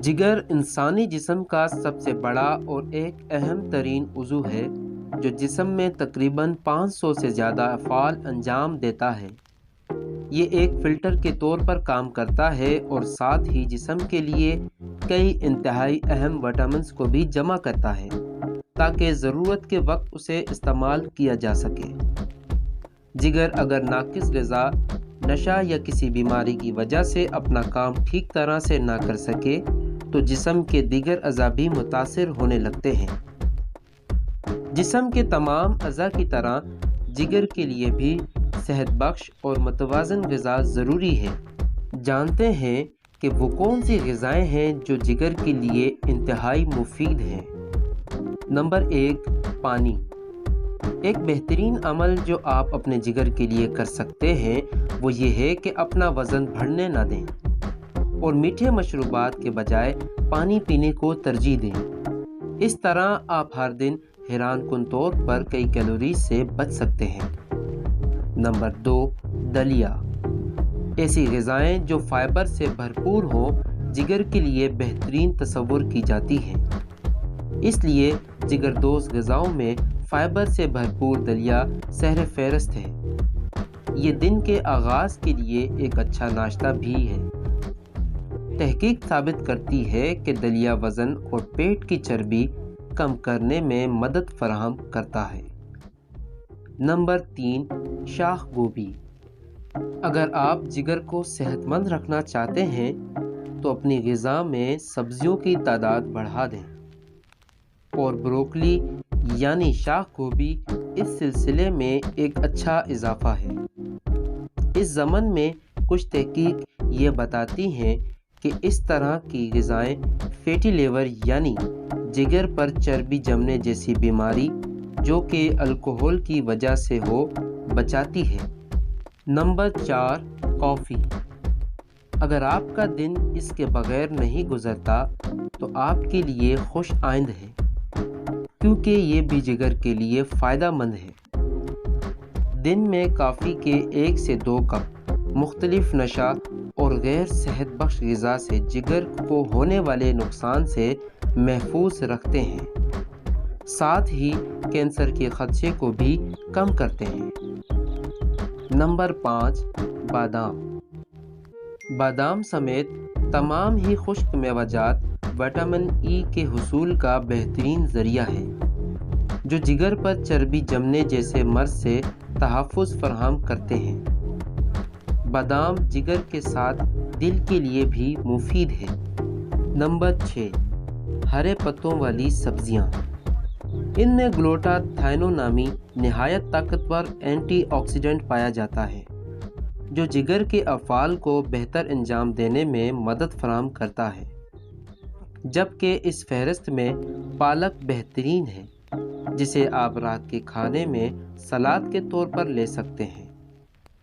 जिगर इंसानी जिस्म का सबसे बड़ा और एक अहम तरीन उज़ू है जो जिस्म में तकरीबन 500 से ज़्यादा अफ़आल अंजाम देता है। ये एक फ़िल्टर के तौर पर काम करता है और साथ ही जिस्म के लिए कई इंतहाई अहम विटामिन्स को भी जमा करता है ताकि ज़रूरत के वक्त उसे इस्तेमाल किया जा सके। जिगर अगर नाकिस ग़िज़ा, नशा या किसी बीमारी की वजह से अपना काम ठीक तरह से ना कर सके तो जिस्म के दीगर अज़ा भी मुतासिर होने लगते हैं। जिस्म के तमाम अज़ा की तरह जिगर के लिए भी सेहत बख्श और मुतवाज़न ग़िज़ा ज़रूरी है। जानते हैं कि वो कौन सी ग़िज़ाएँ हैं जो जिगर के लिए इंतहाई मुफीद हैं। नंबर 1, पानी। एक बेहतरीन अमल जो आप अपने जिगर के लिए कर सकते हैं वो ये है कि अपना वज़न बढ़ने ना दें और मीठे मशरूबात के बजाय पानी पीने को तरजीह दें। इस तरह आप हर दिन हैरानकुन तौर पर कई कैलोरीज से बच सकते हैं। नंबर 2, दलिया। ऐसी ग़िज़ाएँ जो फाइबर से भरपूर हों जिगर के लिए बेहतरीन तस्वुर की जाती हैं। इसलिए जिगरदोज़ ग़िज़ाओं में फाइबर से भरपूर दलिया सहरे फहरिस्त है। ये दिन के आगाज़ के लिए एक अच्छा नाश्ता भी है। तहकीक साबित करती है कि दलिया वज़न और पेट की चर्बी कम करने में मदद फराहम करता है। नंबर 3, शाख गोभी। अगर आप जिगर को सेहतमंद रखना चाहते हैं तो अपनी ग़िज़ा में सब्जियों की तादाद बढ़ा दें और ब्रोकली यानी शाख गोभी इस सिलसिले में एक अच्छा इजाफा है। इस ज़मन में कुछ तहकीक ये बताती हैं कि इस तरह की ग़िज़ाएँ फैटी लिवर यानी जिगर पर चर्बी जमने जैसी बीमारी जो कि अल्कोहल की वजह से हो बचाती है। Number 4, coffee. अगर आपका दिन इसके बगैर नहीं गुज़रता तो आपके लिए खुश आइंद है क्योंकि ये भी जिगर के लिए फ़ायदा मंद है। दिन में कॉफ़ी के 1 से 2 कप मुख्तलिफ नशा और गैर सेहत बख्श ग़िज़ा से जिगर को होने वाले नुकसान से महफूज रखते हैं, साथ ही कैंसर के ख़दशे को भी कम करते हैं। नंबर 5, बादाम। बादाम समेत तमाम ही खुश्क मेवाजात विटामिन ई के हुसूल का बेहतरीन ज़रिया है जो जिगर पर चर्बी जमने जैसे मर्ज़ से तहफ़्फ़ुज़ फराहम करते हैं। बादाम जिगर के साथ दिल के लिए भी मुफीद है। नंबर 6, हरे पत्तों वाली सब्जियां। इनमें ग्लूटाथायोन नामी नहायत ताकतवर एंटीऑक्सीडेंट पाया जाता है जो जिगर के अफ़आल को बेहतर अंजाम देने में मदद फराहम करता है। जबकि इस फहरिस्त में पालक बेहतरीन है जिसे आप रात के खाने में सलाद के तौर पर ले सकते हैं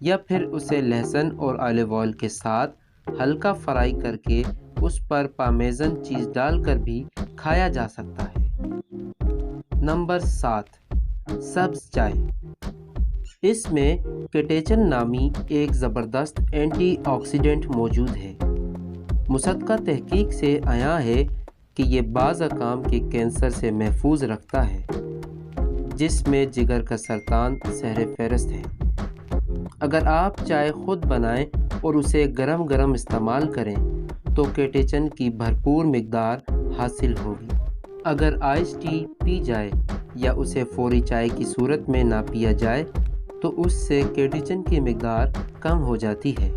या फिर उसे लहसुन और ऑलिव ऑयल के साथ हल्का फ्राई करके उस पर पार्मेज़न चीज़ डालकर भी खाया जा सकता है। नंबर 7, सब्ज़ चाय। इसमें कैटेचन नामी एक ज़बरदस्त एंटीऑक्सीडेंट मौजूद है। मुसद्दक़ा तहकीक से आया है कि ये बाज़ अकाम के कैंसर से महफूज रखता है जिसमें जिगर का सरतान सहरे फहरिस्त है। अगर आप चाय खुद बनाएं और उसे गरम गरम इस्तेमाल करें तो कैटेचन की भरपूर मिकदार हासिल होगी। अगर आइस टी पी जाए या उसे फौरी चाय की सूरत में ना पिया जाए तो उससे कैटेचन की मिकदार कम हो जाती है।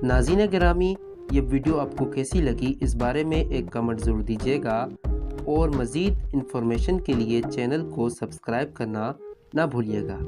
नाज़रीन गिरामी, ये वीडियो आपको कैसी लगी इस बारे में एक कमेंट ज़रूर दीजिएगा और मज़ीद इन्फॉर्मेशन के लिए चैनल को सब्सक्राइब करना ना भूलिएगा।